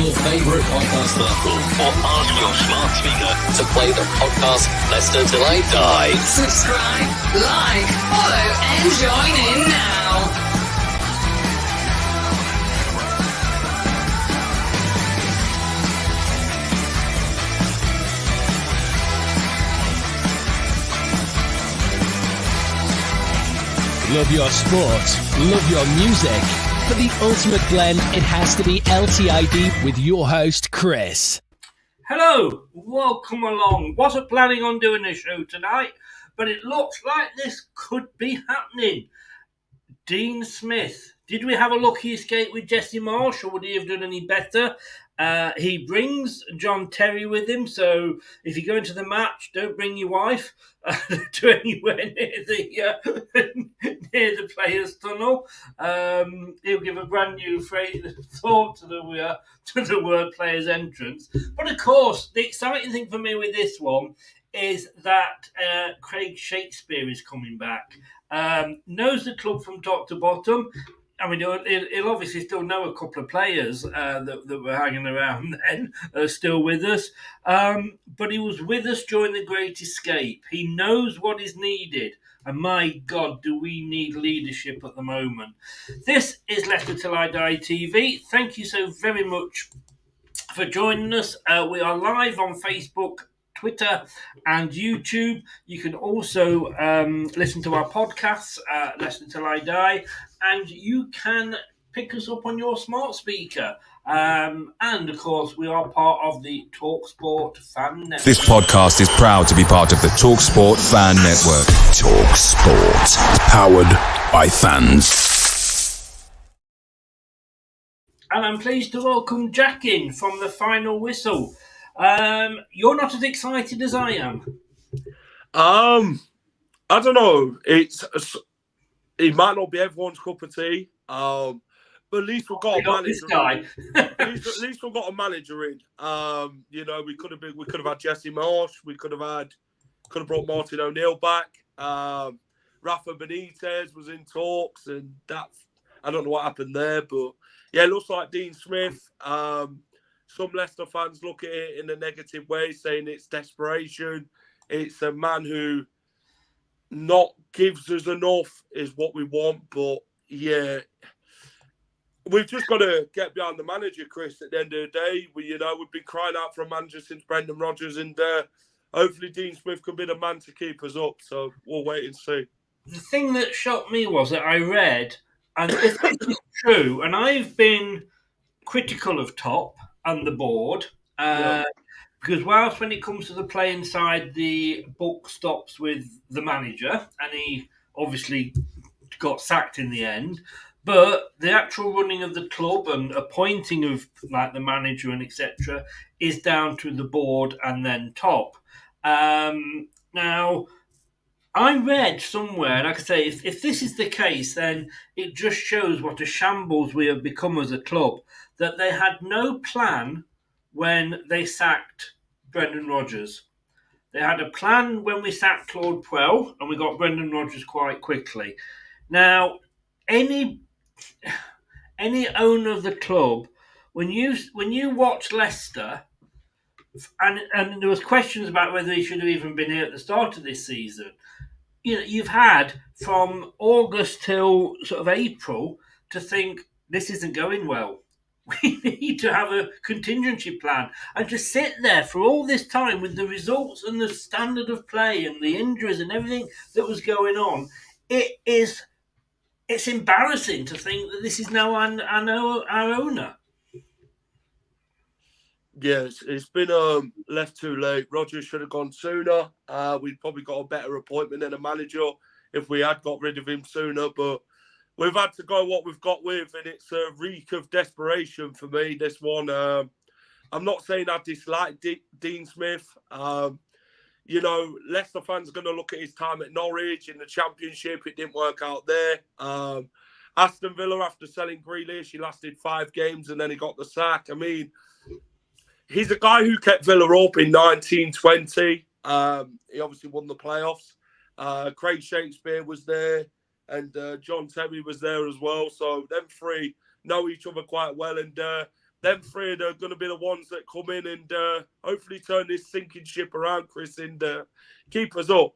your favourite podcast platform or ask your smart speaker to play the podcast Leicester Till I Die. Subscribe, like, follow and join in now. Love your sport, love your music. For the ultimate blend, it has to be LTID with your host, Chris. Hello, welcome along. Wasn't planning on doing a show tonight, but it looks like this could be happening. Dean Smith. Did we have a lucky escape with Jesse Marsh, or would he have done any better? He brings John Terry with him, so if you go into the match, don't bring your wife to anywhere near the players' tunnel. He'll give a brand new thought to the word players' entrance. But of course, the exciting thing for me with this one is that Craig Shakespeare is coming back. Knows the club from top to bottom. I mean, he'll obviously still know a couple of players that were hanging around then, still with us. But he was with us during the Great Escape. He knows what is needed. And my God, do we need leadership at the moment. This is Leicester Till I Die TV. Thank you so very much for joining us. We are live on Facebook, Twitter and YouTube. You can also listen to our podcasts, Leicester Till I Die, and you can pick us up on your smart speaker. And of course, we are part of the TalkSport Fan Network. This podcast is proud to be part of the TalkSport Fan Network. TalkSport, powered by fans. And I'm pleased to welcome Jack in from the Final Whistle. You're not as excited as I am. I don't know. It might not be everyone's cup of tea. But at least we've got a manager. at least we've got a manager in. We could have had Jesse Marsh. We could have brought Martin O'Neill back. Rafa Benitez was in talks, and I don't know what happened there, but yeah, it looks like Dean Smith. Some Leicester fans look at it in a negative way, saying it's desperation. It's a man who not gives us enough is what we want. But, yeah, we've just got to get behind the manager, Chris, at the end of the day. We've been crying out for a manager since Brendan Rodgers, and hopefully Dean Smith can be the man to keep us up. So we'll wait and see. The thing that shocked me was that I read, and if it's true, and I've been critical of Top and the board, because whilst when it comes to the playing side, the book stops with the manager, and he obviously got sacked in the end, but the actual running of the club and appointing of like the manager and etc. is down to the board and then Top. Now, I read somewhere, and like I say, if this is the case, then it just shows what a shambles we have become as a club, that they had no plan when they sacked Brendan Rodgers. They had a plan when we sacked Claude Puel, and we got Brendan Rodgers quite quickly. Now, any owner of the club, when you watch Leicester, and there was questions about whether he should have even been here at the start of this season. You've had from August till sort of April to think this isn't going well. We need to have a contingency plan, and to sit there for all this time with the results and the standard of play and the injuries and everything that was going on, it's embarrassing to think that this is now our owner. Yes, it's been left too late. Rodgers should have gone sooner. We'd probably got a better appointment than a manager if we had got rid of him sooner. But we've had to go what we've got with, and it's a reek of desperation for me, this one. I'm not saying I dislike Dean Smith. Leicester fans are going to look at his time at Norwich in the Championship. It didn't work out there. Aston Villa, after selling Grealish, he lasted 5 games and then he got the sack. I mean, he's a guy who kept Villa up in 1920. He obviously won the playoffs. Craig Shakespeare was there, and John Terry was there as well. So them three know each other quite well. And them three are going to be the ones that come in and hopefully turn this sinking ship around, Chris, and keep us up.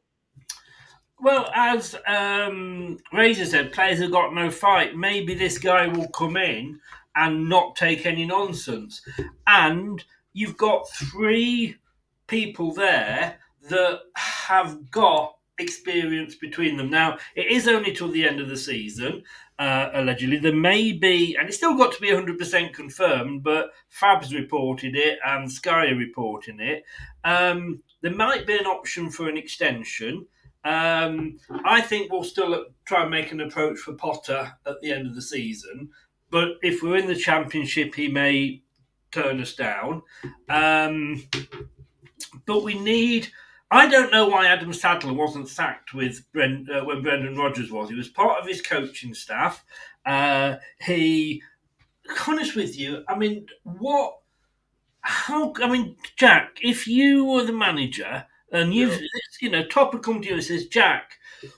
Well, as Razor said, players have got no fight. Maybe this guy will come in and not take any nonsense. And you've got three people there that have got experience between them. Now, it is only till the end of the season, allegedly. There may be, and it's still got to be 100% confirmed, but Fab's reported it and Sky are reporting it. There might be an option for an extension. I think we'll still try and make an approach for Potter at the end of the season. But if we're in the Championship, he may turn us down. But we need... I don't know why Adam Sadler wasn't sacked with when Brendan Rodgers was. He was part of his coaching staff. Honest with you, I mean, Jack, if you were the manager and Topper come to you and says, Jack,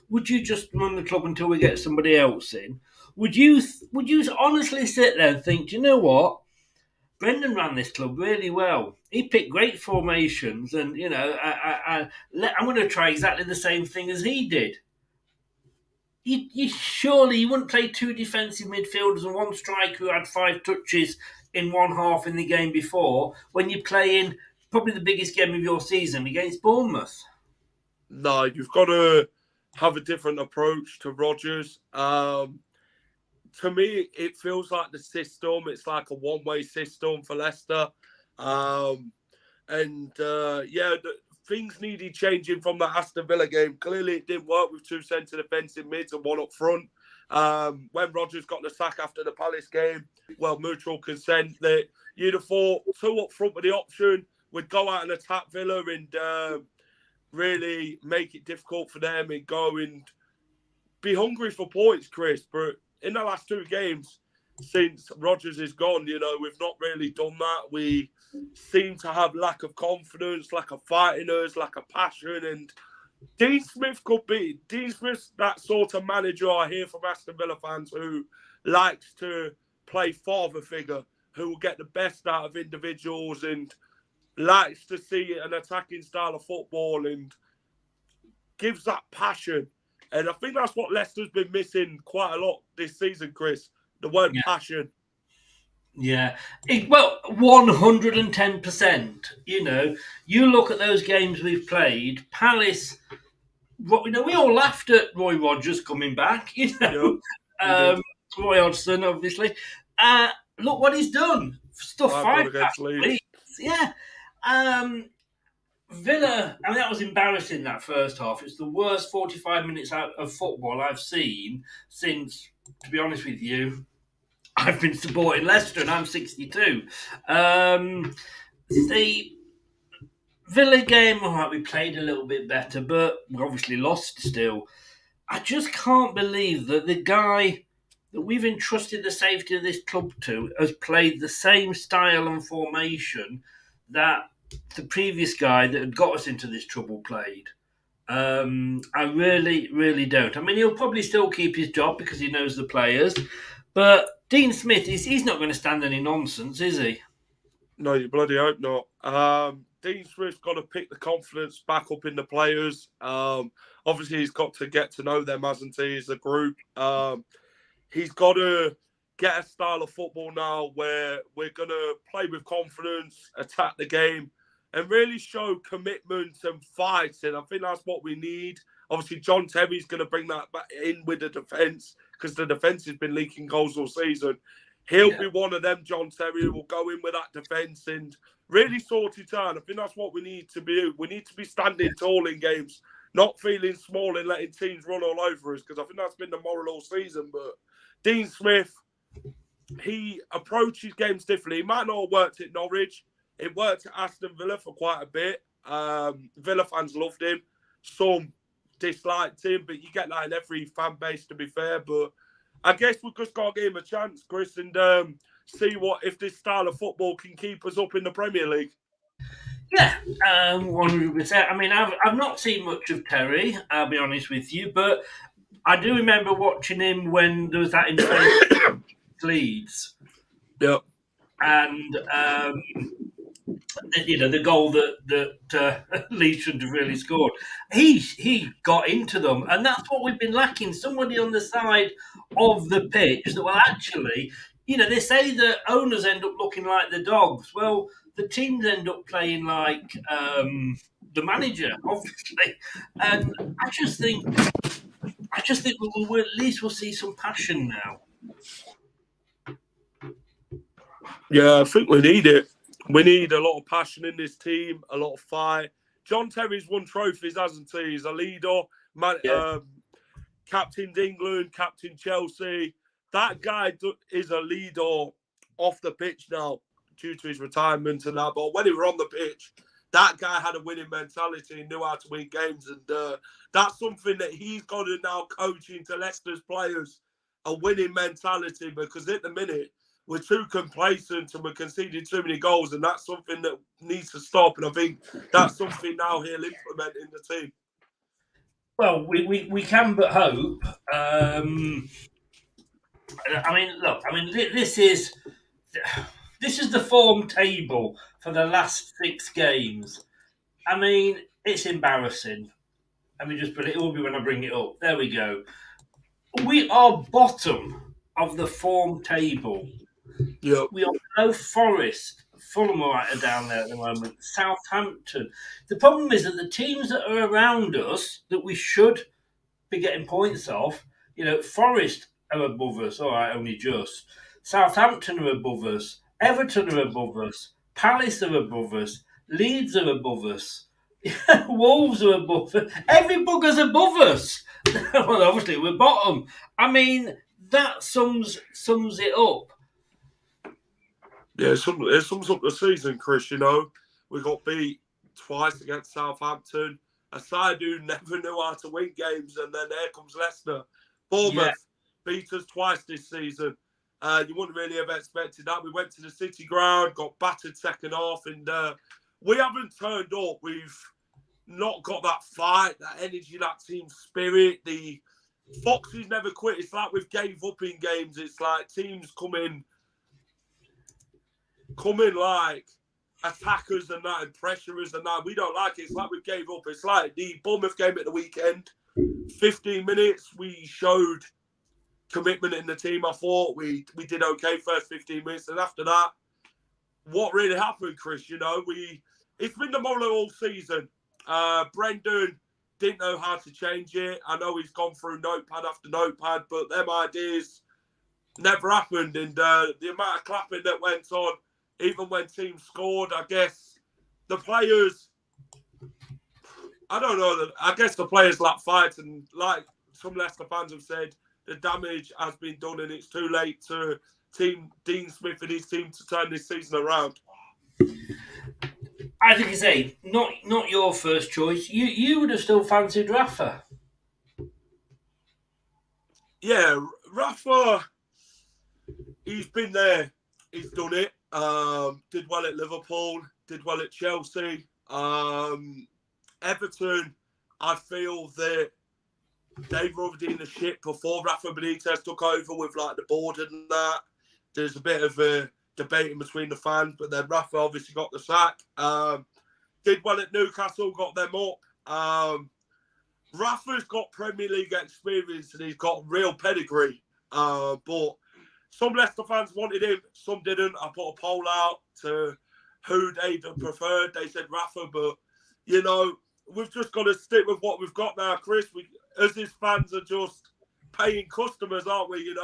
would you just run the club until we get somebody else in? Would you honestly sit there and think, do you know what? Brendan ran this club really well. He picked great formations, and I'm going to try exactly the same thing as he did. Surely you wouldn't play two defensive midfielders and one striker who had 5 touches in one half in the game before when you're playing probably the biggest game of your season against Bournemouth. No, you've got to have a different approach to Rodgers. To me, it feels like the system, it's like a one-way system for Leicester. Things needed changing from the Aston Villa game. Clearly, it didn't work with 2 centre defensive mids and 1 up front. When Rodgers got the sack after the Palace game, mutual consent, that you'd have thought 2 up front with the option, would go out and attack Villa and really make it difficult for them and go and be hungry for points, Chris. But in the last 2 games, since Rodgers is gone, we've not really done that. We seem to have lack of confidence, lack of fight in us, lack of passion. And Dean Smith's that sort of manager I hear from Aston Villa fans who likes to play father figure, who will get the best out of individuals and likes to see an attacking style of football and gives that passion. And I think that's what Leicester's been missing quite a lot this season, Chris. The word passion. Yeah. 110%. You look at those games we've played, Palace, we all laughed at Roy Rodgers coming back, Roy Hodgson, obviously. Look what he's done. Stuff 5 against Leeds. Yeah. Villa, that was embarrassing, that first half. It's the worst 45 minutes out of football I've seen since, to be honest with you, I've been supporting Leicester and I'm 62. The Villa game, we played a little bit better, but we obviously lost still. I just can't believe that the guy that we've entrusted the safety of this club to has played the same style and formation that the previous guy that had got us into this trouble played. I really, really don't. He'll probably still keep his job because he knows the players, but Dean Smith, he's not going to stand any nonsense, is he? No, you bloody hope not. Dean Smith's got to pick the confidence back up in the players. Obviously, he's got to get to know them, hasn't he, as a group. He's got to get a style of football now where we're going to play with confidence, attack the game, and really show commitment and fight. And I think that's what we need. Obviously, John Terry's going to bring that back in with the defence because the defence has been leaking goals all season. He'll be one of them, John Terry, who will go in with that defence and really sort it out. I think that's what we need to be. We need to be standing tall in games, not feeling small and letting teams run all over us, because I think that's been the moral all season. But Dean Smith, he approaches games differently. He might not have worked at Norwich. It worked at Aston Villa for quite a bit. Villa fans loved him. Some disliked him, but you get that in every fan base, to be fair. But I guess we've just got to give him a chance, Chris, and see if this style of football can keep us up in the Premier League. Yeah, 100%. I've not seen much of Terry, I'll be honest with you, but I do remember watching him when there was that in Leeds. Yep. and the goal that Leeds should have really scored. He got into them, and that's what we've been lacking. Somebody on the side of the pitch that will actually, they say that owners end up looking like the dogs. Well, the teams end up playing like the manager, obviously, and I just think we'll at least we'll see some passion now. Yeah, I think we need it. We need a lot of passion in this team, a lot of fight. John Terry's won trophies, hasn't he? He's a leader, captained England, captain Chelsea. That guy is a leader off the pitch now due to his retirement and that. But when he was on the pitch, that guy had a winning mentality and knew how to win games. And that's something that he's got to now coach into Leicester's players, a winning mentality, because at the minute, we're too complacent and we're conceding too many goals, and that's something that needs to stop. And I think that's something now he'll implement in the team. Well, we can but hope. This is the form table for the last 6 games. I mean, it's embarrassing. Let me just put it. It will be when I bring it up. There we go. We are bottom of the form table. Yep. We are below Forest. Fulham are down there at the moment. Southampton. The problem is that the teams that are around us that we should be getting points off, Forest are above us. All right, only just. Southampton are above us. Everton are above us. Palace are above us. Leeds are above us. Wolves are above us. Every bugger's above us. Well, obviously we're bottom. I mean, that sums it up. Yeah, it sums up the season, Chris. We got beat twice against Southampton, a side who never knew how to win games, and then there comes Leicester. Bournemouth beat us twice this season. You wouldn't really have expected that. We went to the City ground, got battered second half, and we haven't turned up. We've not got that fight, that energy, that team spirit. The Foxes never quit. It's like we've gave up in games. It's like teams come in like attackers and that and pressurers and that. We don't like it. It's like we gave up. It's like the Bournemouth game at the weekend. 15 minutes, we showed commitment in the team. I thought we did okay first 15 minutes. And after that, what really happened, Chris? It's been the molar all season. Brendan didn't know how to change it. I know he's gone through notepad after notepad, but them ideas never happened. And the amount of clapping that went on, even when teams scored, I guess the players, I don't know, I guess the players lack fight. And like some Leicester fans have said, the damage has been done and it's too late to Dean Smith and his team to turn this season around. I think you say, not your first choice. You would have still fancied Rafa. Yeah, Rafa, he's been there. He's done it. Did well at Liverpool. Did well at Chelsea. Everton, I feel that they were already in the ship before Rafa Benitez took over with like the board and that. There's a bit of a debate in between the fans, but then Rafa obviously got the sack. Did well at Newcastle, got them up. Rafa's got Premier League experience and he's got real pedigree. But some Leicester fans wanted him, some didn't. I put a poll out to who they'd preferred. They said Rafa, but we've just got to stick with what we've got now, Chris. We, as his fans, are just paying customers, aren't we?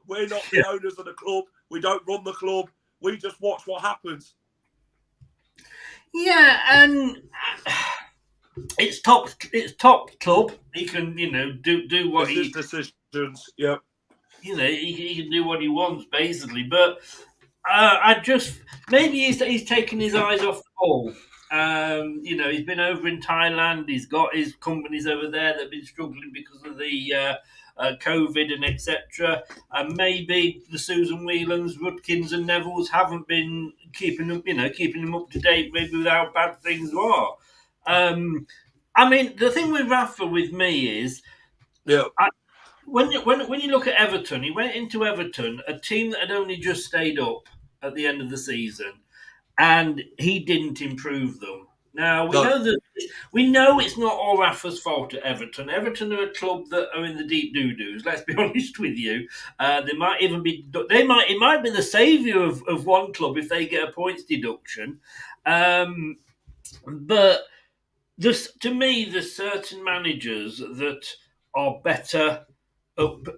We're not the owners of the club. We don't run the club. We just watch what happens. Yeah, and it's top club. He can, do what his decisions. Yeah. He can do what he wants, basically. But maybe he's taken his eyes off the ball. He's been over in Thailand. He's got his companies over there that have been struggling because of the COVID and etc. And maybe the Susan Whelans, Rudkins, and Nevilles haven't been keeping him up to date. Maybe with how bad things are. The thing with Rafa with me is, when you look at Everton, he went into Everton, a team that had only just stayed up. at the end of the season, and he didn't improve them. Now we know it's not all Rafa's fault at Everton. Everton are a club that are in the deep doo-doos. Let's be honest with you. It might be the saviour of one club if they get a points deduction. But to me, there's certain managers that are better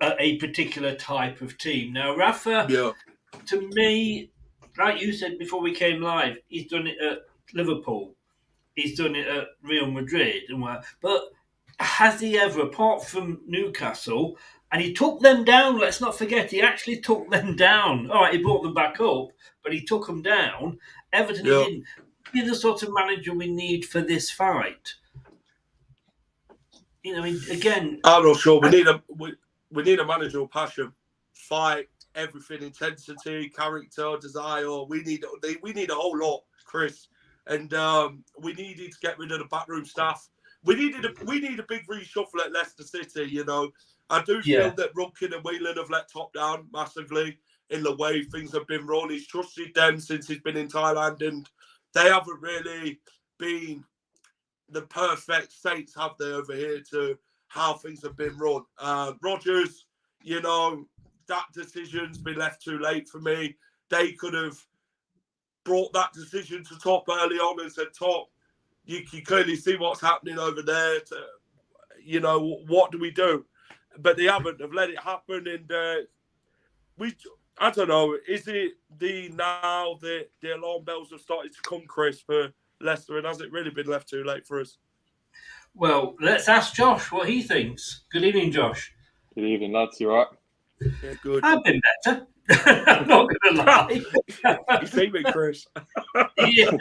at a particular type of team. Now, Rafa, to me, like you said before we came live, he's done it at Liverpool. He's done it at Real Madrid. But has he ever, apart from Newcastle, and he took them down, let's not forget, he actually took them down. All right, he brought them back up, but he took them down. Everton, he didn't. He's the sort of manager we need for this fight. You know, again, I'm not sure. We need a manager with passion, fight, everything, intensity, character, desire. We need a whole lot, Chris. And we needed to get rid of the backroom staff. We need a big reshuffle at Leicester City. You know, I do feel that Runkin and Whelan have let top down massively in the way things have been run. He's trusted them since he's been in Thailand, and they haven't really been the perfect saints, have they, over here to how things have been run. Rodgers, you know, that decision's been left too late for me. They could have brought that decision to top early on and said, Top, you can clearly see what's happening over there. You know, what do we do? But they haven't. They've let it happen. And I don't know. Is it now that the alarm bells have started to come, Chris, for Leicester? And has it really been left too late for us? Well, let's ask Josh what he thinks. Good evening, Josh. Good evening, lads. You all right? Yeah, good. I've been better. I'm not going to lie. You see me, Chris? It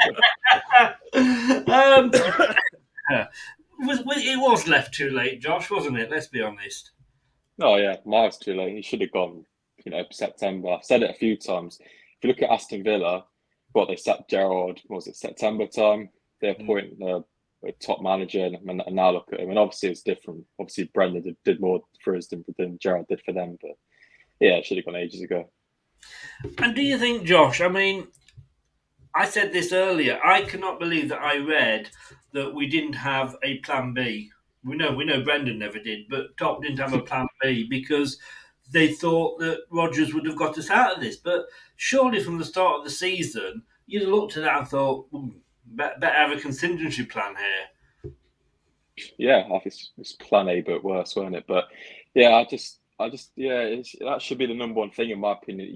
was left too late, Josh, wasn't it? Let's be honest. Oh, yeah. Miles too late. He should have gone, September. I've said it a few times. If you look at Aston Villa, they sacked Gerrard, September time? They appointed a top manager, and now look at him. And obviously it's different. Obviously Brendan did more for us than Gerrard did for them. But yeah, it should have gone ages ago. And do you think, Josh, I mean, I said this earlier, I cannot believe that I read that we didn't have a plan B. We know Brendan never did, but Top didn't have a plan B because they thought that Rodgers would have got us out of this. But surely from the start of the season, you'd have looked at that and thought, better have a contingency plan here. Yeah, I think it's plan A, but worse, weren't it? But yeah, that should be the number one thing in my opinion.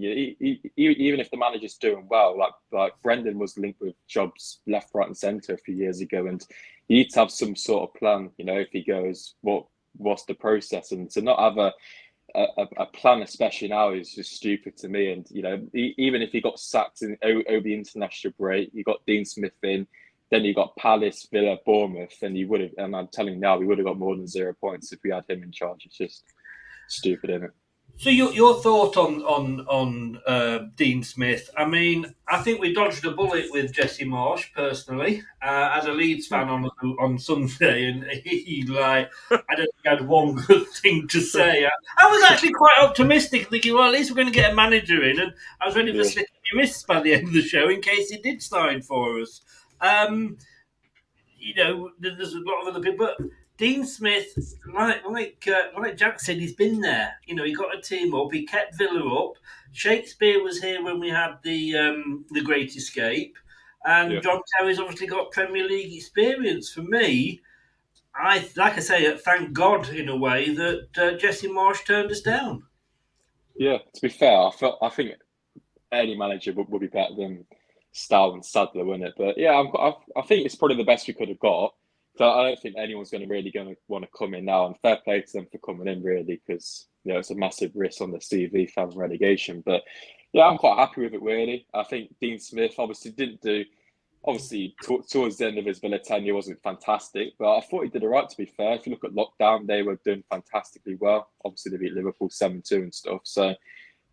Even if the manager's doing well, like Brendan was linked with jobs left, right, and centre a few years ago, and you need to have some sort of plan. You know, if he goes, what's the process? And to not have a plan, especially now, is just stupid to me. And even if he got sacked over the international break, you got Dean Smith in. Then you got Palace, Villa, Bournemouth, and you would have. And I'm telling you now, we would have got more than 0 points if we had him in charge. It's just stupid, isn't it? So your thought on Dean Smith? I mean, I think we dodged a bullet with Jesse Marsh personally, as a Leeds fan on Sunday, and I don't think I had one good thing to say. I was actually quite optimistic, thinking, well, at least we're going to get a manager in, and I was ready for slitting my wrists by the end of the show in case he did sign for us. There's a lot of other people, but Dean Smith, like Jack said, he's been there. He got a team up. He kept Villa up. Shakespeare was here when we had the Great Escape, and John Terry's obviously got Premier League experience. For me, thank God in a way that Jesse Marsh turned us down. Yeah, to be fair, I think any manager would be better than Stow and Sadler, wouldn't it? But yeah, I think it's probably the best we could have got. So I don't think anyone's going to want to come in now, and fair play to them for coming in, really, because it's a massive risk on the CV for relegation. But yeah, I'm quite happy with it, really. I think Dean Smith obviously towards the end of his Villa tenure wasn't fantastic, but I thought he did all right, to be fair. If you look at lockdown, they were doing fantastically well. Obviously, they beat Liverpool 7-2 and stuff. So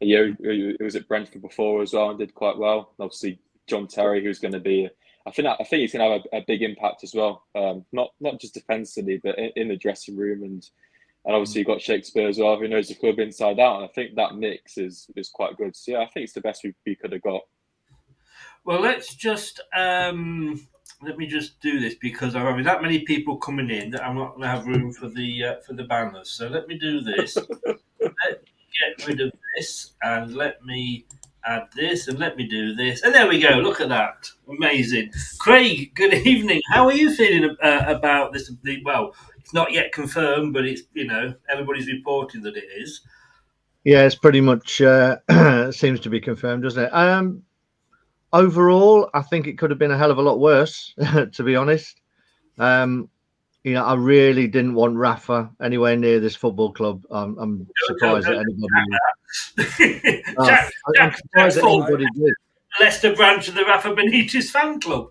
yeah, it was at Brentford before as well and did quite well. And obviously, John Terry, who's going to be, I think he's going to have a big impact as well. Not just defensively, but in the dressing room, and obviously you've got Shakespeare as well, who knows the club inside out. And I think that mix is quite good. So yeah, I think it's the best we could have got. Well, let's just let me just do this because I'm having that many people coming in that I'm not going to have room for the banners. So let me do this. Let me get rid of this and let me add this and let me do this. And there we go. Look at that. Amazing. Craig, good evening. How are you feeling about this? Well, it's not yet confirmed, but it's, everybody's reporting that it is. Yeah, it's pretty much seems to be confirmed, doesn't it? Overall, I think it could have been a hell of a lot worse, to be honest. I really didn't want Rafa anywhere near this football club. I'm surprised that anybody. I'm surprised that anybody did. Leicester branch of the Rafa Benitez fan club.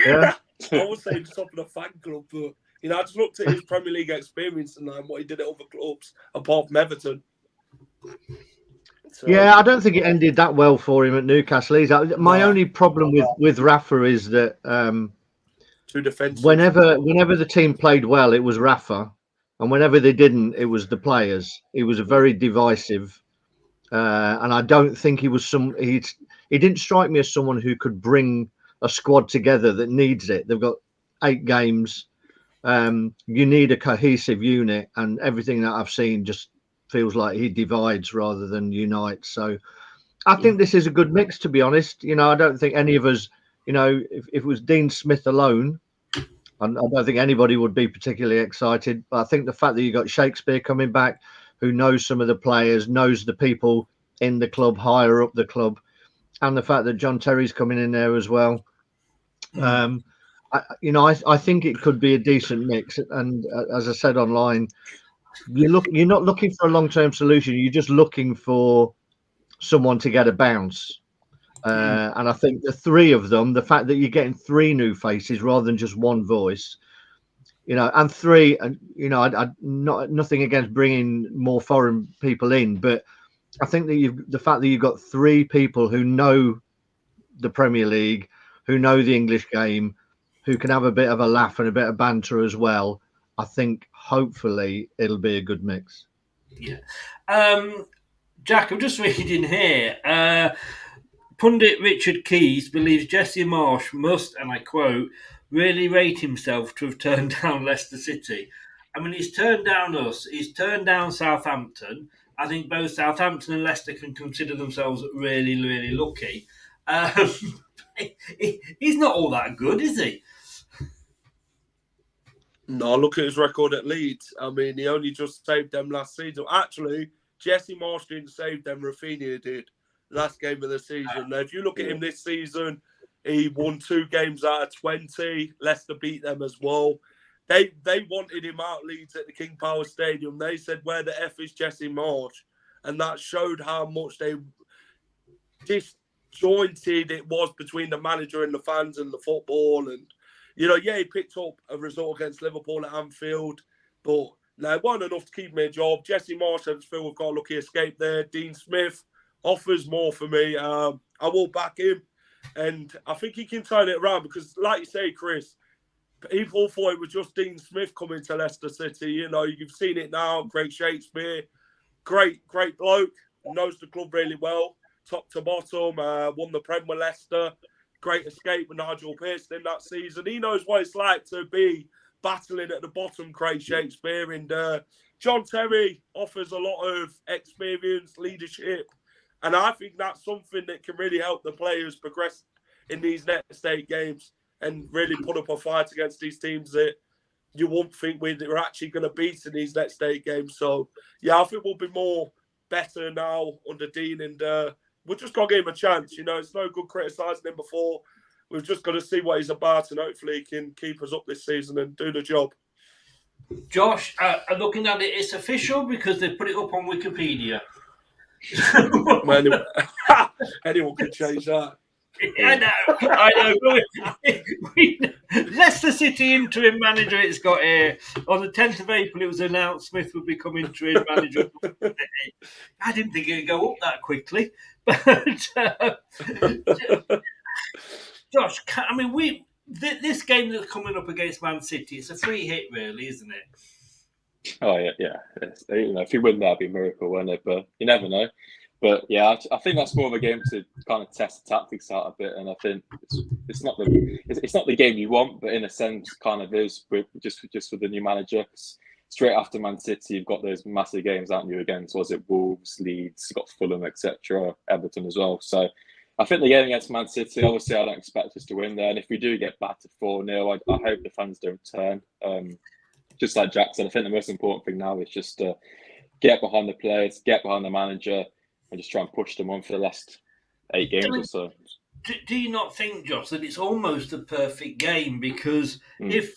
Yeah. I was saying top of the fan club, but I just looked at his Premier League experience and what he did at other clubs, apart from Everton. So, yeah, I don't think it ended that well for him at Newcastle. My only problem with Rafa is that two defensive. Whenever the team played well, it was Rafa, and whenever they didn't, it was the players. He was very divisive, and I don't think he was he didn't strike me as someone who could bring a squad together that needs it. They've got 8 games. You need a cohesive unit, and everything that I've seen just feels like he divides rather than unites. So I think this is a good mix, to be honest. I don't think any of us, if it was Dean Smith alone, I don't think anybody would be particularly excited. But I think the fact that you got Shakespeare coming back, who knows some of the players, knows the people in the club, higher up the club, and the fact that John Terry's coming in there as well. I think it could be a decent mix. And as I said online, you're not looking for a long-term solution. You're just looking for someone to get a bounce. And I think the 3 of them, the fact that you're getting 3 new faces rather than just one voice, and 3, and nothing against bringing more foreign people in, but I think that the fact that you've got 3 people who know the Premier League, who know the English game, who can have a bit of a laugh and a bit of banter as well, I think hopefully it'll be a good mix. Yeah. Jack, I'm just reading here. Pundit Richard Keys believes Jesse Marsch must, and I quote, really rate himself to have turned down Leicester City. I mean, he's turned down us. He's turned down Southampton. I think both Southampton and Leicester can consider themselves really, really lucky. He's not all that good, is he? No, look at his record at Leeds. I mean, he only just saved them last season. Actually, Jesse Marsch didn't save them. Rafinha did. Last game of the season. Now, if you look at him this season, he won 2 games out of 20. Leicester beat them as well. They wanted him out Leeds at the King Power Stadium. They said, where the F is Jesse Marsch? And that showed how much they disjointed it was between the manager and the fans and the football. And, he picked up a result against Liverpool at Anfield, but it wasn't enough to keep him a job. Jesse Marsch, I just feel we've got a lucky escape there. Dean Smith offers more for me. I will back him, and I think he can turn it around because, like you say, Chris, people thought it was just Dean Smith coming to Leicester City. You've seen it now. Great Shakespeare, great bloke, knows the club really well, top to bottom. Won the Prem with Leicester. Great escape with Nigel Pearson in that season. He knows what it's like to be battling at the bottom, Craig Shakespeare. And John Terry offers a lot of experience, leadership. And I think that's something that can really help the players progress in these next 8 games and really put up a fight against these teams that you won't think we're actually going to beat in these next 8 games. So, I think we'll be more better now under Dean, and we've just got to give him a chance. It's no good criticising him before. We've just got to see what he's about, and hopefully he can keep us up this season and do the job. Josh, looking at it, it's official because they put it up on Wikipedia. Anyone can change that. I know. Leicester City interim manager, it's got here. On the 10th of April, it was announced Smith would become interim manager. I didn't think it would go up that quickly. But, Josh, this game that's coming up against Man City, it's a free hit, really, isn't it? Oh, yeah. If you win, that'd be a miracle, wouldn't it? But you never know. But yeah, I think that's more of a game to kind of test the tactics out a bit, and I think it's not the game you want, but in a sense, kind of is with just with the new manager. Straight after Man City, you've got those massive games, aren't you? Against was it Wolves, Leeds, you've got Fulham, etc., Everton as well. So I think the game against Man City, obviously, I don't expect us to win there, and if we do get battered 4-0, I hope the fans don't turn. Just like Jack said, I think the most important thing now is just to get behind the players, get behind the manager, and just try and push them on for the last 8 games or so. Do you not think, Josh, that it's almost a perfect game? Because if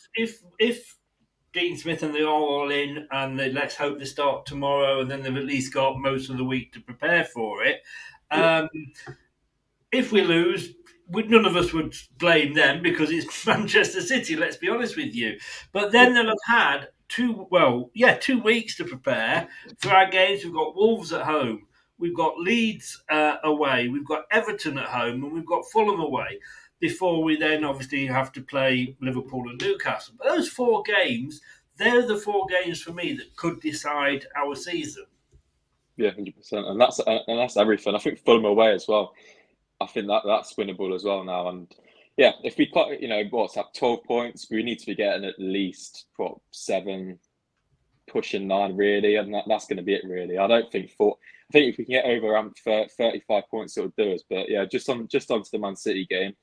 Dean Smith and they are all in, and let's hope they start tomorrow, and then they've at least got most of the week to prepare for it. If we lose, none of us would blame them because it's Manchester City, let's be honest with you. But then they'll have had 2 weeks to prepare for our games. We've got Wolves at home, we've got Leeds away, we've got Everton at home, and we've got Fulham away before we then obviously have to play Liverpool and Newcastle. But those 4 games, they're the 4 games for me that could decide our season. Yeah, 100%. And that's everything. I think Fulham away as well. I think that's winnable as well now. And yeah, if we got, 12 points, we need to be getting at least 7, pushing 9 really, and that's going to be it really. I think if we can get over 35 points, it'll do us. But yeah, just onto the Man City game.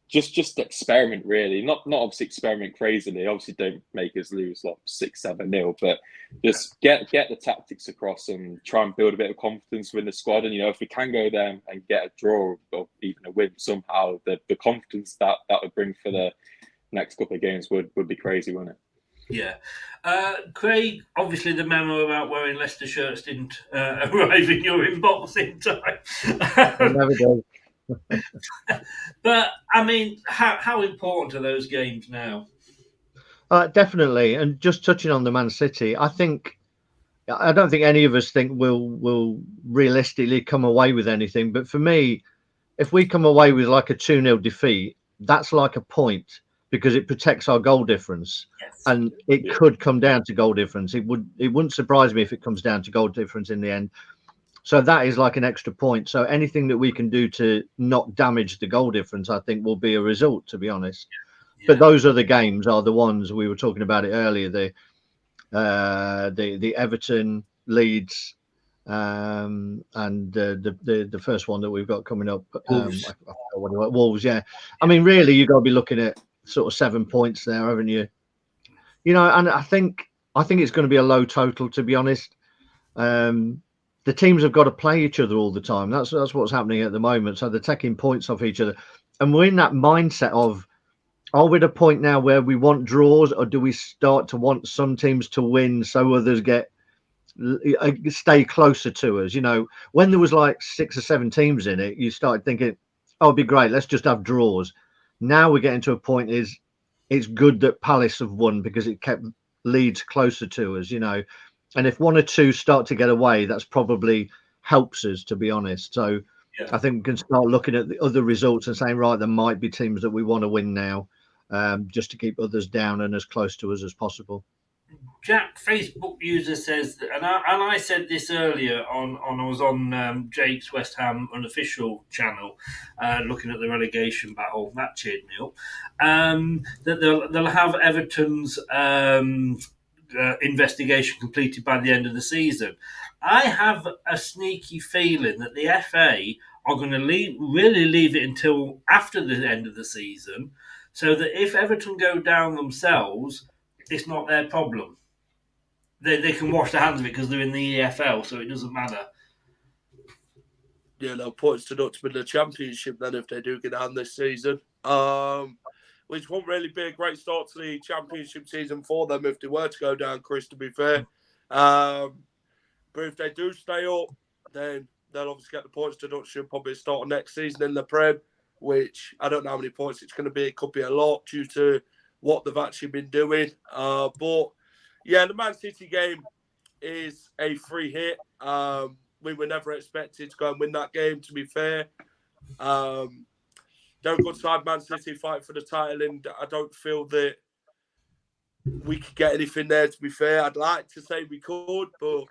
Just experiment really, not obviously experiment crazily. Obviously, don't make us lose 6-7-0, but just get the tactics across and try and build a bit of confidence within the squad. And if we can go there and get a draw or even a win somehow, the confidence that would bring for the next couple of games would be crazy, wouldn't it? Yeah. Craig, obviously the memo about wearing Leicester shirts didn't arrive in your inbox in time. It never does. But I mean, how important are those games now? Definitely, and just touching on the Man City, I don't think any of us think we'll realistically come away with anything. But for me, if we come away with like a 2-0 defeat, that's like a point because it protects our goal difference, and it could come down to goal difference. It wouldn't surprise me if it comes down to goal difference in the end. So that is like an extra point. So anything that we can do to not damage the goal difference, I think will be a result, to be honest. Yeah. But those other games are the ones we were talking about it earlier. The Everton, Leeds, and the first one that we've got coming up, Wolves. Yeah. I mean, really, you've got to be looking at sort of 7 points there, haven't you? And I think it's going to be a low total, to be honest. The teams have got to play each other all the time. That's what's happening at the moment. So they're taking points off each other. And we're in that mindset of, are we at a point now where we want draws, or do we start to want some teams to win so others stay closer to us? When there was like 6 or 7 teams in it, you started thinking, oh, it'd be great, let's just have draws. Now we're getting to a point it's good that Palace have won because it kept Leeds closer to us, And if 1 or 2 start to get away, that's probably helps us, to be honest. So I think we can start looking at the other results and saying, right, there might be teams that we want to win now, just to keep others down and as close to us as possible. Jack, Facebook user says, and I said this earlier I was on Jake's West Ham unofficial channel, looking at the relegation battle. That cheered me up. That they'll have Everton's investigation completed by the end of the season. I have a sneaky feeling that the FA are going to really leave it until after the end of the season, so that if Everton go down themselves, it's not their problem. They can wash their hands of it because they're in the EFL, so it doesn't matter. Yeah, no points to not to win the Championship then if they do get down this season. Which won't really be a great start to the Championship season for them if they were to go down, Chris, to be fair. But if they do stay up, then they'll obviously get the points deduction, probably start next season in the Prem, which I don't know how many points it's going to be. It could be a lot due to what they've actually been doing. But, yeah, the Man City game is a free hit. We were never expected to go and win that game, to be fair. They're a good side, Man City, fight for the title, and I don't feel that we could get anything there, to be fair. I'd like to say we could, but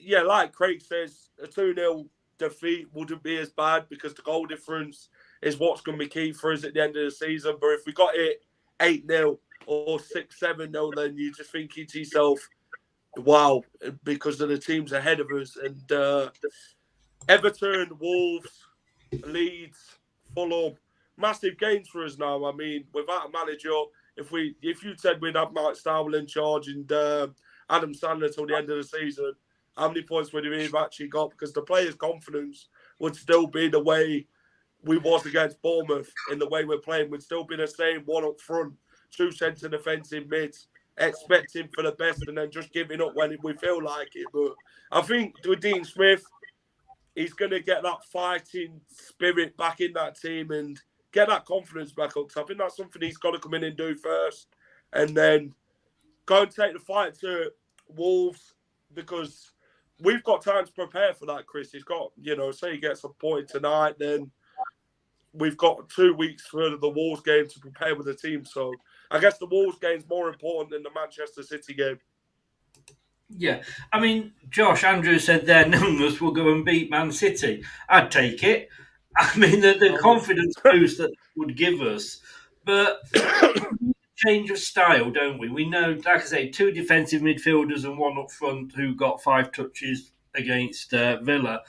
yeah, like Craig says, a 2-0 defeat wouldn't be as bad because the goal difference is what's going to be key for us at the end of the season. But if we got it 8-0 or 6-7-0, then you're just thinking to yourself, wow, because of the teams ahead of us. And Everton, Wolves, Leeds, Fulham, massive gains for us now. I mean, without a manager, if you said we'd have Mike Stowell in charge and Adam Sandler till the end of the season, how many points would we have actually got? Because the players' confidence would still be the way we was against Bournemouth in the way we're playing. Would still be the same, one up front, 2 centre defensive mids, expecting for the best and then just giving up when we feel like it. But I think with Dean Smith, he's going to get that fighting spirit back in that team and get that confidence back up. So I think that's something he's got to come in and do first. And then go and take the fight to Wolves, because we've got time to prepare for that, Chris. He's got, say he gets a point tonight, then we've got 2 weeks for the Wolves game to prepare with the team. So I guess the Wolves game is more important than the Manchester City game. Yeah, I mean, Josh, Andrew said their numbers will go and beat Man City. I'd take it. I mean, the confidence boost that would give us. But change of style, don't we? We know, like I say, 2 defensive midfielders and 1 up front who got 5 touches against Villa.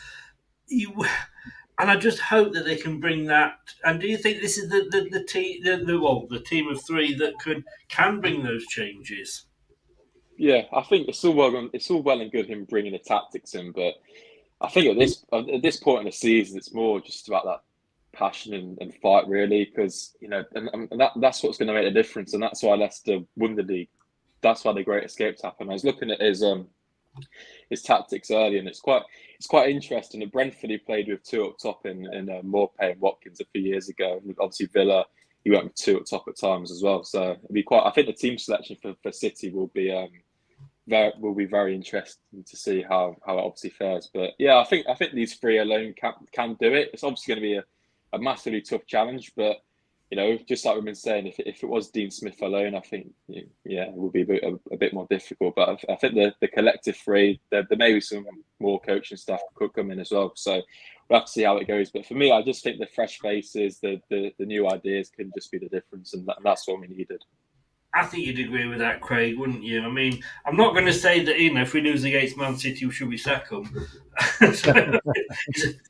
And I just hope that they can bring that. And do you think this is the team of 3 that can bring those changes? Yeah, I think it's all well and good him bringing the tactics in, but I think at this point in the season, it's more just about that passion and fight, really, because that's what's going to make the difference, and that's why Leicester won the league. That's why the Great Escape's happened. I was looking at his tactics earlier, and it's quite interesting. At Brentford, he played with 2 up top in Morpay and Watkins a few years ago. And obviously, Villa, he went with 2 up top at times as well. So it'd be I think the team selection for City will be very interesting to see how it obviously fares. But yeah, I think these 3 alone can do it. It's obviously going to be a massively tough challenge, but just like we've been saying, if it was Dean Smith alone, I think it would be a bit more difficult. But I think the collective 3, there may be some more coaching staff could come in as well. So we'll have to see how it goes. But for me, I just think the fresh faces, the new ideas can just be the difference, and that's what we needed. I think you'd agree with that, Craig, wouldn't you? I mean, I'm not going to say that, if we lose against Man City, should we sack them? It's an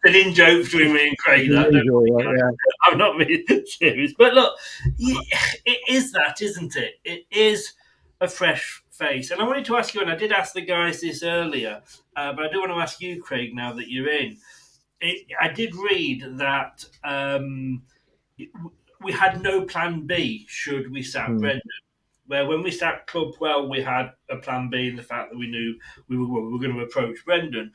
in-joke between me and Craig. I'm not being serious. But look, it is that, isn't it? It is a fresh face. And I wanted to ask you, and I did ask the guys this earlier, but I do want to ask you, Craig, now that you're in. I did read that we had no plan B should we sack Brendan. Where when we sacked Clubwell, we had a plan B in the fact that we knew we were going to approach Brendan.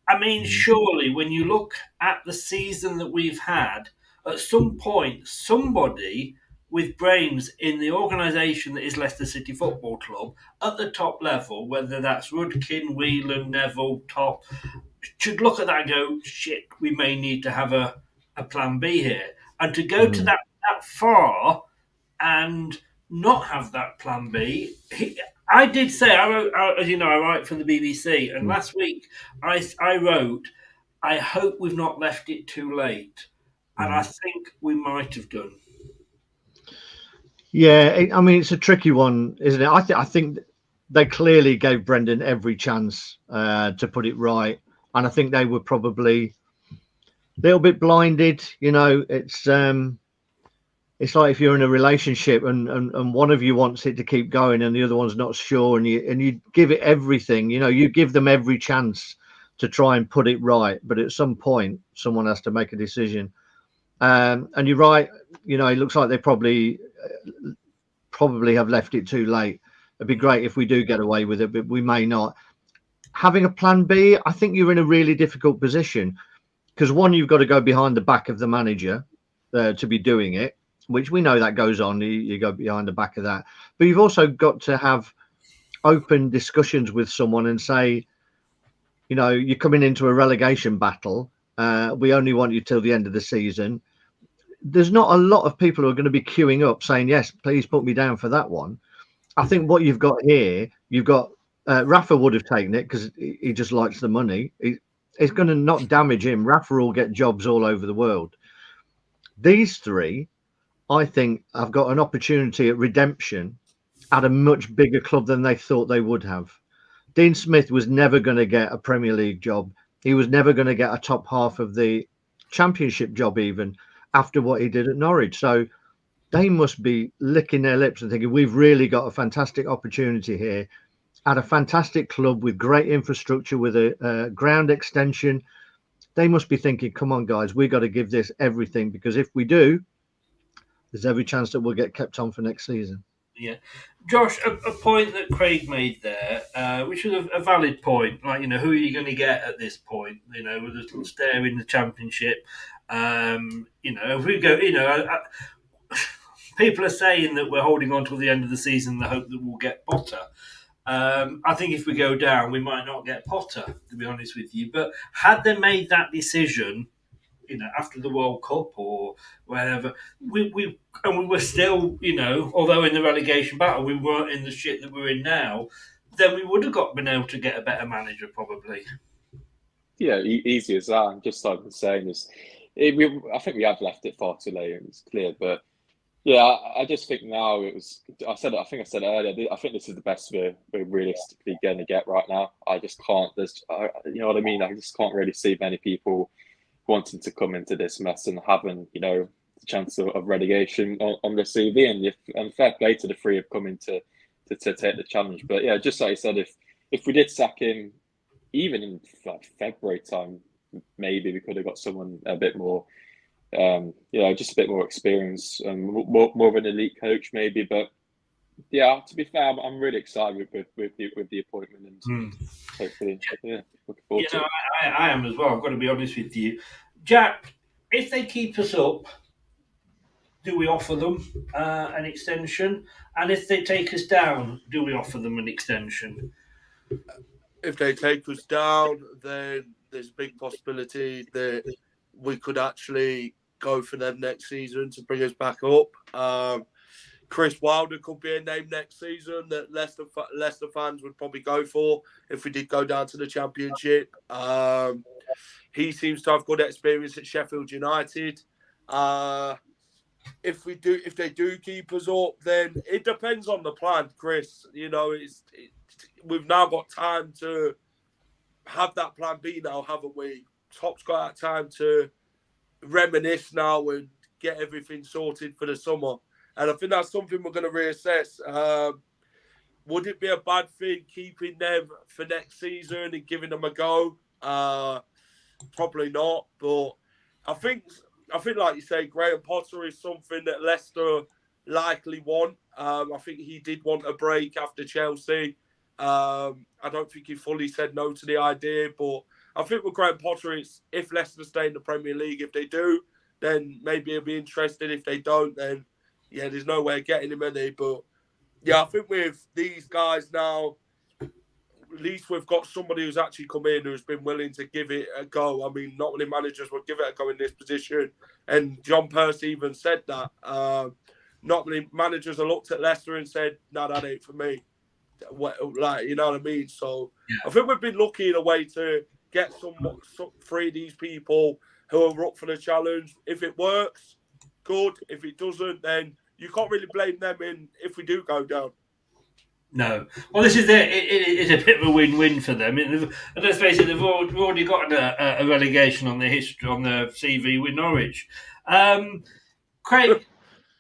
I mean, surely when you look at the season that we've had, at some point, somebody with brains in the organisation that is Leicester City Football Club, at the top level, whether that's Rudkin, Whelan, Neville, Top, should look at that and go, shit, we may need to have a plan B here. And to go to that far and not have that plan B. I did say, I wrote, as you know, I write for the BBC, and last week I wrote, I hope we've not left it too late. And I think we might have done. Yeah, I mean, it's a tricky one, isn't it? I think they clearly gave Brendan every chance to put it right. And I think they were probably a little bit blinded. It's like if you're in a relationship and one of you wants it to keep going and the other one's not sure, and you give it everything, you give them every chance to try and put it right. But at some point, someone has to make a decision. And you're right. It looks like they probably have left it too late. It'd be great if we do get away with it, but we may not. Having a plan B, I think you're in a really difficult position because one, you've got to go behind the back of the manager to be doing it, which we know that goes on. You go behind the back of that. But you've also got to have open discussions with someone and say, you're coming into a relegation battle. We only want you till the end of the season. There's not a lot of people who are going to be queuing up saying, yes, please put me down for that one. I think what you've got here, you've got Rafa would have taken it because he just likes the money. It's going to not damage him. Rafa will get jobs all over the world. These three, I think, have got an opportunity at redemption at a much bigger club than they thought they would have. Dean Smith was never going to get a Premier League job. He was never going to get a top half of the Championship job even after what he did at Norwich. So they must be licking their lips and thinking, we've really got a fantastic opportunity here at a fantastic club with great infrastructure, with a ground extension. They must be thinking, come on, guys, we've got to give this everything, because if we do, there's every chance that we'll get kept on for next season. Yeah. Josh, a point that Craig made there, which was a valid point, like, who are you going to get at this point? With a little stare in the Championship. If we go, people are saying that we're holding on till the end of the season in the hope that we'll get Potter. I think if we go down, we might not get Potter, to be honest with you. But had they made that decision, after the World Cup or wherever, we were still, although in the relegation battle we weren't in the shit that we're in now, then we would have been able to get a better manager probably. Yeah, easy as that. Just like the saying is, I think we have left it far too late, and it's clear. But yeah, I just think now it was. I think I said earlier. I think this is the best we're realistically going to get right now. I just can't. You know what I mean. I just can't really see many people wanting to come into this mess and having, the chance of relegation on the CV. And fair play to the three have come in to take the challenge. But yeah, just like you said, if we did sack him, even in February time, maybe we could have got someone a bit more, just a bit more experience and more of an elite coach maybe. But yeah, to be fair, I'm really excited with the appointment, and hopefully, looking forward to it. I am as well. I've got to be honest with you, Jack. If they keep us up, do we offer them an extension? And if they take us down, do we offer them an extension? If they take us down, then there's a big possibility that we could actually go for them next season to bring us back up. Chris Wilder could be a name next season that Leicester fans would probably go for if we did go down to the Championship. He seems to have good experience at Sheffield United. If they do keep us up, then it depends on the plan, Chris. We've now got time to have that plan B now, haven't we? Top's got that time to reminisce now and get everything sorted for the summer. And I think that's something we're going to reassess. Would it be a bad thing keeping them for next season and giving them a go? Probably not. But I think, like you say, Graham Potter is something that Leicester likely want. I think he did want a break after Chelsea. I don't think he fully said no to the idea. But I think with Graham Potter, it's if Leicester stay in the Premier League, if they do, then maybe he'll be interested. If they don't, then yeah, there's no way of getting him any. But yeah, I think with these guys now, at least we've got somebody who's actually come in who's been willing to give it a go. I mean, not many managers would give it a go in this position. And John Percy even said that. Not many managers have looked at Leicester and said, no, that ain't for me. You know what I mean? So yeah. I think we've been lucky in a way to get some three of these people who are up for the challenge. If it works, good. If it doesn't, then you can't really blame them if we do go down. No. Well, this is it. It is a bit of a win-win for them. And let's face it, they've already got a relegation on their history, on their CV with Norwich. Craig,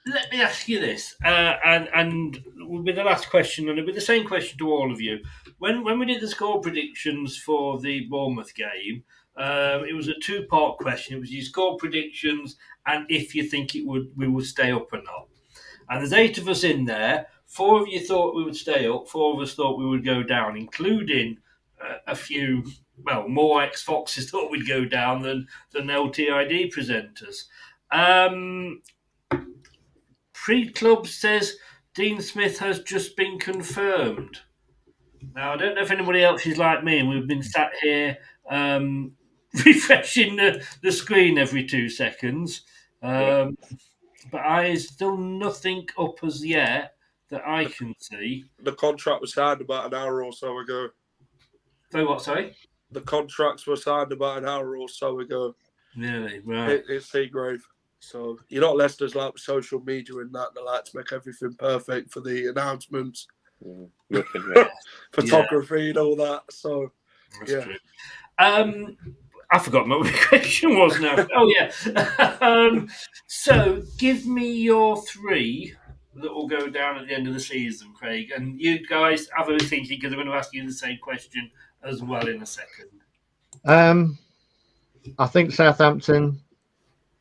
let me ask you this, and with the last question, and with the same question to all of you. When we did the score predictions for the Bournemouth game, it was a two-part question. It was your score predictions and if you think we would stay up or not. And there's 8 of us in there. 4 of you thought we would stay up. 4 of us thought we would go down, including a few, more ex-Foxes thought we'd go down than LTID presenters. Pre-Club says Dean Smith has just been confirmed. Now, I don't know if anybody else is like me, and we've been sat here refreshing the screen every 2 seconds. But I still nothing up as yet that I can see. The contract was signed about an hour or so ago. So what, sorry? The contracts were signed about an hour or so ago. Really? Right. It's Seagrave. So, you know, Leicester's like social media and that. They like to make everything perfect for the announcements. Photography and all that. So, that's true. I forgot what my question was now. Oh, yeah. So, give me your 3 that will go down at the end of the season, Craig. And you guys have a thinking, because I'm going to ask you the same question as well in a second. I think Southampton.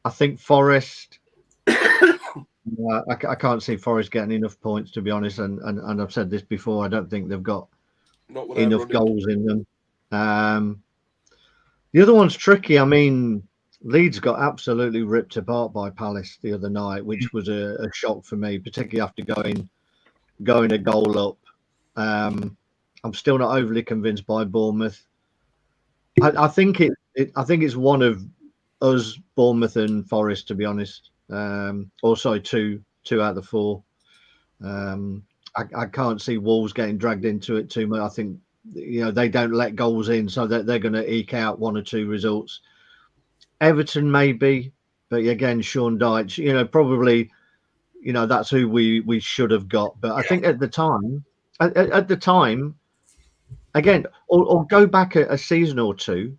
I think Forest. I can't see Forest getting enough points, to be honest. And I've said this before. I don't think they've got enough goals in them. The other one's tricky. I mean, Leeds got absolutely ripped apart by Palace the other night, which was a shock for me, particularly after going a goal up. I'm still not overly convinced by Bournemouth. I think it's one of us, Bournemouth and Forest, to be honest. Also, two out of the 4. I can't see Wolves getting dragged into it too much. I think, you know, they don't let goals in, so that they're going to eke out 1 or 2 results. Everton maybe, but again, Sean Dyche, you know, probably, you know, that's who we should have got. But I think at the time, again, or go back a season or 2,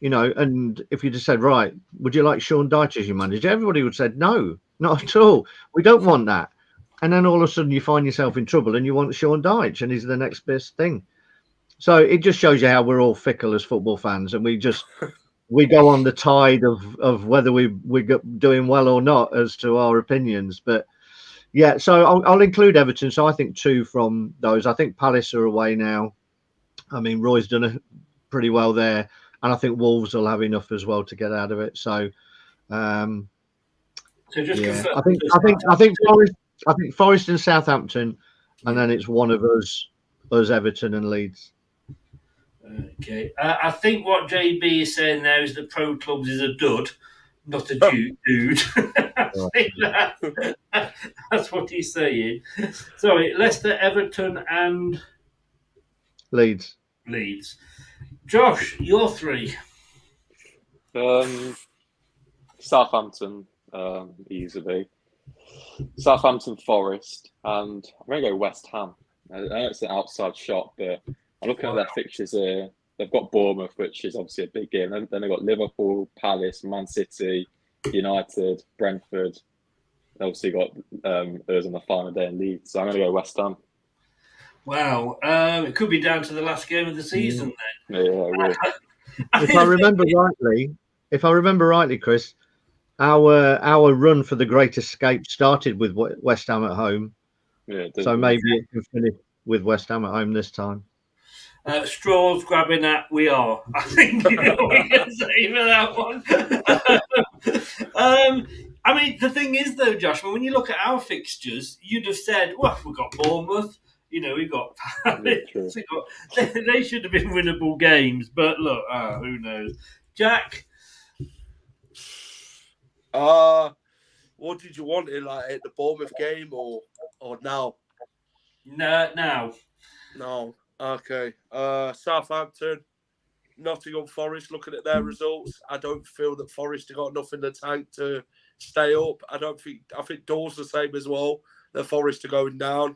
you know, and if you just said, right, would you like Sean Dyche as your manager? Everybody would have said, no, not at all. We don't want that. And then all of a sudden you find yourself in trouble and you want Sean Dyche and he's the next best thing. So it just shows you how we're all fickle as football fans, and we go on the tide of whether we're doing well or not as to our opinions. But yeah, so I'll include Everton. So I think 2 from those. I think Palace are away now. I mean, Roy's done pretty well there, and I think Wolves will have enough as well to get out of it. So, so just yeah, I think Forest and Southampton, and then it's one of us, Everton and Leeds. Okay, I think what JB is saying there is that Pro Clubs is a dud, not a dude. I think that's what he's saying. Sorry, Leicester, Everton, and Leeds. Josh, your 3. Southampton, easily. Southampton, Forest, and I'm going to go West Ham. I know it's an outside shot, but I'm looking at their fixtures here. They've got Bournemouth, which is obviously a big game. Then they've got Liverpool, Palace, Man City, United, Brentford. They obviously got us on the final day in Leeds. So I'm going to go West Ham. Wow, it could be down to the last game of the season then. Yeah, it will. If I remember rightly, Chris, our run for the Great Escape started with West Ham at home. Yeah, so maybe it can finish with West Ham at home this time. Straws grabbing at we are. I think you know what we can say for that one. I mean, the thing is, though, Josh, when you look at our fixtures, you'd have said, well, we've got Bournemouth, you know, we've got Palace. They should have been winnable games, but look, who knows? Jack? What did you want in, like, at the Bournemouth game or now? Now. No. Okay. Southampton, Nottingham Forest, looking at their results, I don't feel that Forest have got enough in the tank to stay up. I think Dawes the same as well. The Forest are going down.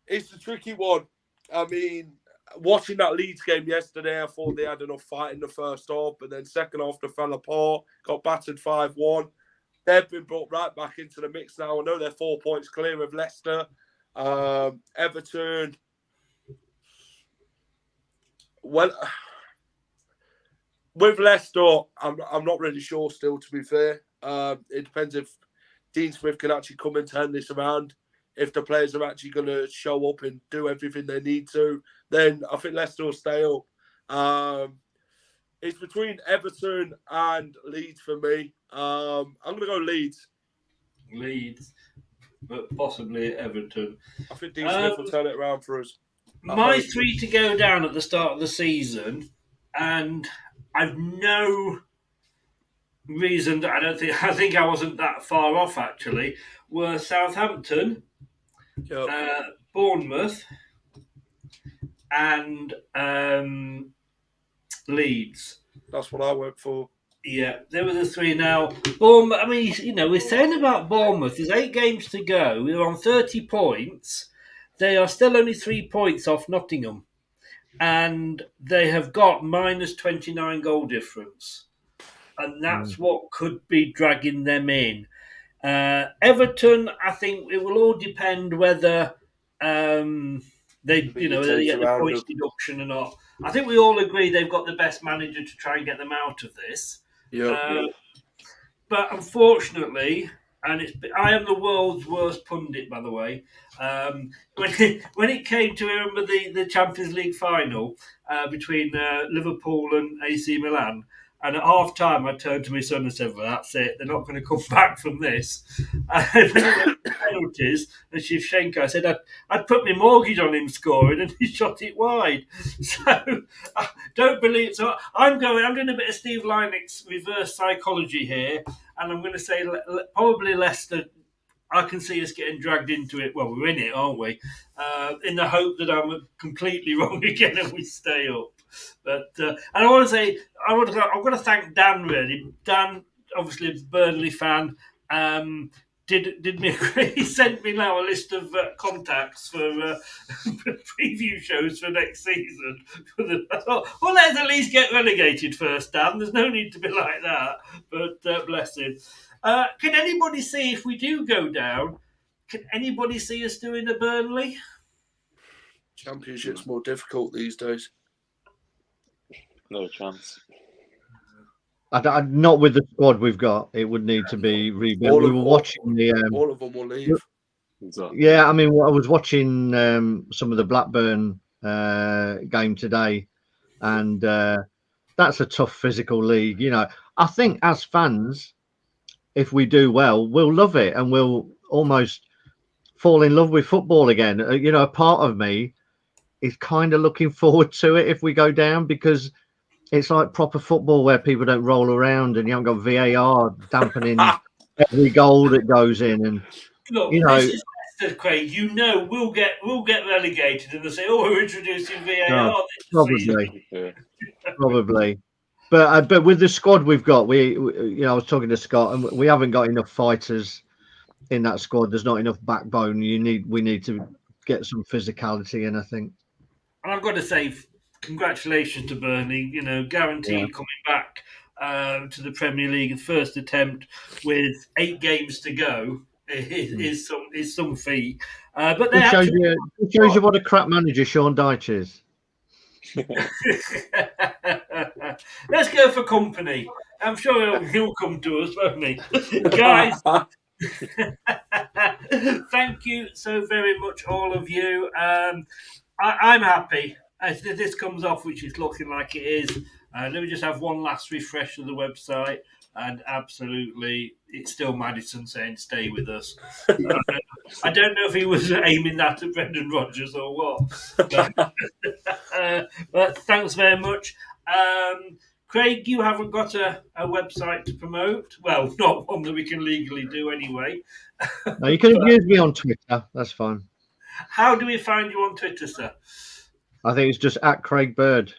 It's a tricky one. I mean, watching that Leeds game yesterday, I thought they had enough fight in the first half, but then second half they fell apart, got battered 5-1. They've been brought right back into the mix now. I know they're 4 points clear of Leicester. Everton. Well, with Leicester, I'm not really sure still, to be fair. It depends if Dean Smith can actually come and turn this around. If the players are actually going to show up and do everything they need to, then I think Leicester will stay up. It's between Everton and Leeds for me. I'm going to go Leeds. But possibly Everton. I think Dean Smith will turn it around for us. My 3 to go down at the start of the season, and I've no reason that I think I wasn't that far off, actually, were Southampton, Bournemouth, and Leeds. That's what I went for. Yeah, there were the three now. Bournemouth, I mean, we're saying about Bournemouth, there's 8 games to go. We're on 30 points. They are still only 3 points off Nottingham. And they have got minus 29 goal difference. And that's what could be dragging them in. Everton, I think it will all depend whether they get the points deduction or not. I think we all agree they've got the best manager to try and get them out of this. But unfortunately, I am the world's worst pundit, by the way. When it came to, remember the Champions League final between Liverpool and AC Milan, and at half time I turned to my son and said, "Well, that's it. They're not going to come back from this." And when it went to penalties, and Shevchenko, I said, I'd put my mortgage on him scoring, and he shot it wide. So I don't believe. So I'm doing a bit of Steve Lynex reverse psychology here, and I'm going to say probably Leicester. I can see us getting dragged into it. Well, we're in it, aren't we? In the hope that I'm completely wrong again and we stay up. But and I want to say, I've got to thank Dan, really. Dan, obviously a Burnley fan, did me he sent me now a list of contacts for preview shows for next season. I thought, well, let's at least get relegated first, Dan. There's no need to be like that. But bless him. Can anybody see, if we do go down, can anybody see us doing a Burnley? Championship's more difficult these days. No chance. Not with the squad we've got. It would need to be rebuilt. All of them will leave. Yeah, I mean, I was watching some of the Blackburn game today, and that's a tough physical league. I think as fans, if we do well, we'll love it and we'll almost fall in love with football again. A part of me is kind of looking forward to it if we go down, because it's like proper football where people don't roll around and you haven't got VAR dampening every goal that goes in. And look, this is Leicester, Craig. We'll get relegated, and they'll say, "Oh, we're introducing VAR." Probably. But with the squad we've got, I was talking to Scott, and we haven't got enough fighters in that squad. There's not enough backbone. We need to get some physicality in, I think. And I've got to say, congratulations to Burnley. Guaranteed coming back to the Premier League, the first attempt with 8 games to go is some feat. But it shows you what a crap manager Sean Dyche is. Let's go for company. I'm sure he'll come to us, won't he? Guys, thank you so very much, all of you. I'm happy as this comes off, which is looking like it is. Let me just have one last refresh of the website, and absolutely, it's still Madison saying stay with us. I don't know if he was aiming that at Brendan Rodgers or what. But thanks very much. Craig, you haven't got a website to promote. Well, not one that we can legally do anyway. No, you can use me on Twitter. That's fine. How do we find you on Twitter, sir? I think it's just at Craig Bird.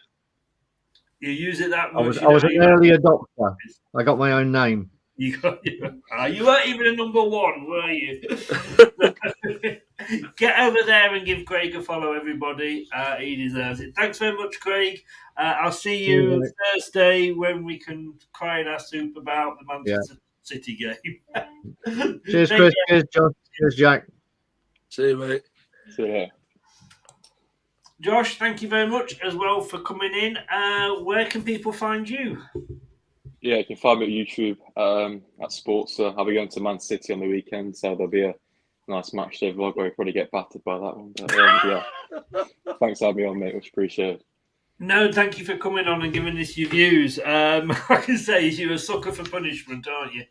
You use it that much? I was an early adopter. I got my own name. You weren't even a number 1, were you? Get over there and give Craig a follow, everybody. He deserves it. Thanks very much, Craig. I'll see you Thursday when we can cry in our soup about the Manchester City game. Cheers, Chris. Cheers, John. Cheers, Jack. See you, mate. See you. Josh, thank you very much as well for coming in. Where can people find you? Yeah, you can find me at YouTube at Sports. I'll be going to Man City on the weekend, so there'll be a nice match there. I'll probably get battered by that one. But, thanks for having me on, mate. Much appreciated. No, thank you for coming on and giving us your views. I can say you're a sucker for punishment, aren't you?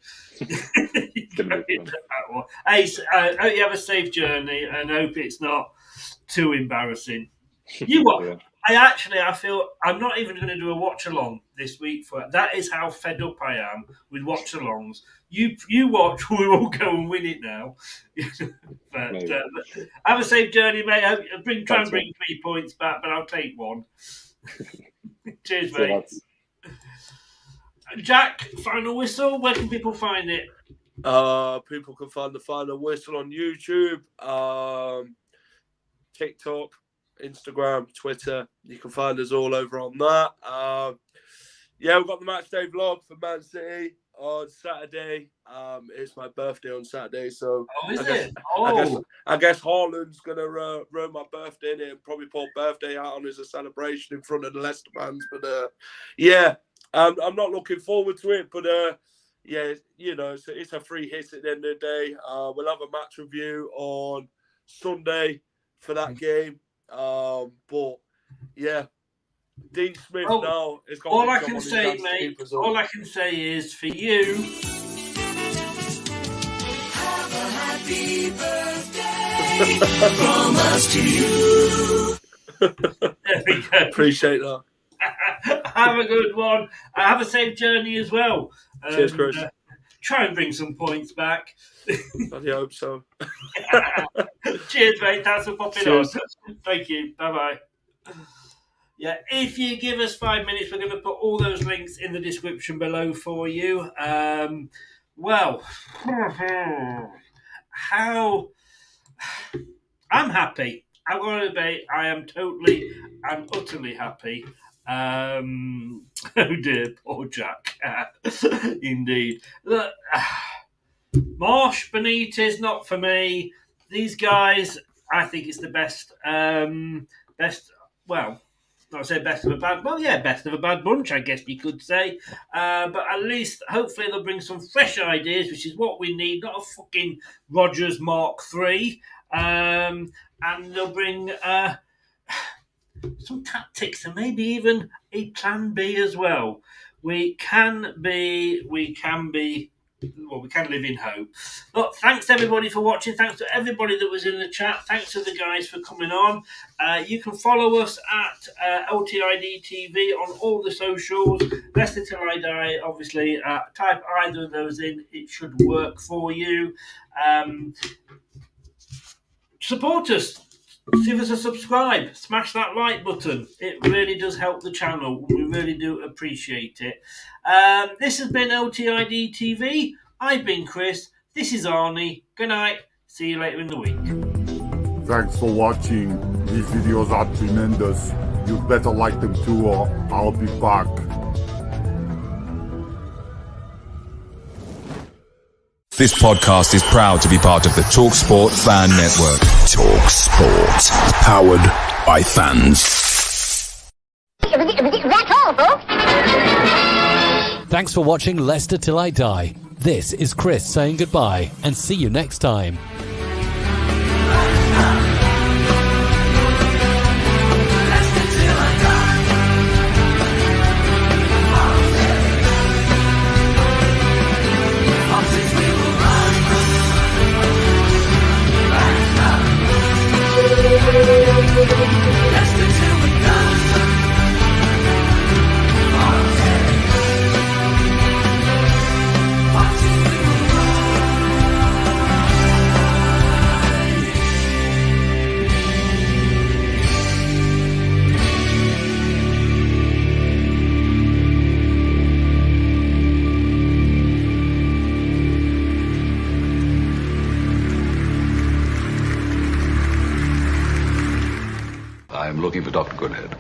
Hey, I hope you have a safe journey and hope it's not too embarrassing. I feel I'm not even going to do a watch along this week for it. That is how fed up I am with watch alongs. You watch, we will go and win it now. But have a safe journey, mate. Try and bring 3 points back, but I'll take 1. Cheers, mate. Jack, final whistle. Where can people find it? People can find the final whistle on YouTube, TikTok, Instagram, Twitter. You can find us all over on that. We've got the match day vlog for Man City on Saturday. It's my birthday on Saturday, so I guess Haaland's gonna ruin my birthday and probably put birthday out on as a celebration in front of the Leicester fans. But I'm not looking forward to it. But it's a free hit at the end of the day. We'll have a match review on Sunday for that game. Dean Smith now has got all I can say, mate. All I can say is for you. Have a happy birthday from us to you. There we go. Appreciate that. Have a good one. Have a safe journey as well. Cheers, Chris. Try and bring some points back. I hope so. Cheers, mate. Thanks for popping on. Thank you. Bye-bye. Yeah, if you give us 5 minutes, we're going to put all those links in the description below for you. How I'm happy. I'm going to admit I am totally and utterly happy. Oh dear, poor Jack. Indeed. Look, Marsh, Benitez, not for me. These guys, I think it's the best. Not say best of a bad. Well, yeah, best of a bad bunch, I guess you could say. But at least, hopefully, they'll bring some fresh ideas, which is what we need. Not a fucking Rodgers Mark III. And they'll bring some tactics and maybe even a plan B as well. We can live in hope. Look, thanks everybody for watching. Thanks to everybody that was in the chat. Thanks to the guys for coming on. You can follow us at LTID TV on all the socials. Leicester Till I Die, obviously. Type either of those in. It should work for you. Support us. Give us a subscribe. Smash that like button. It really does help the channel. We really do appreciate it. This has been LTID TV. I've been Chris. This is Arnie. Good night. See you later in the week. Thanks for watching. These videos are tremendous. You better like them too, or I'll be back. This podcast is proud to be part of the TalkSport Fan Network. TalkSport. Powered by fans. That's all, folks. Thanks for watching Leicester Till I Die. This is Chris saying goodbye and see you next time. I'm looking for Dr. Goodhead.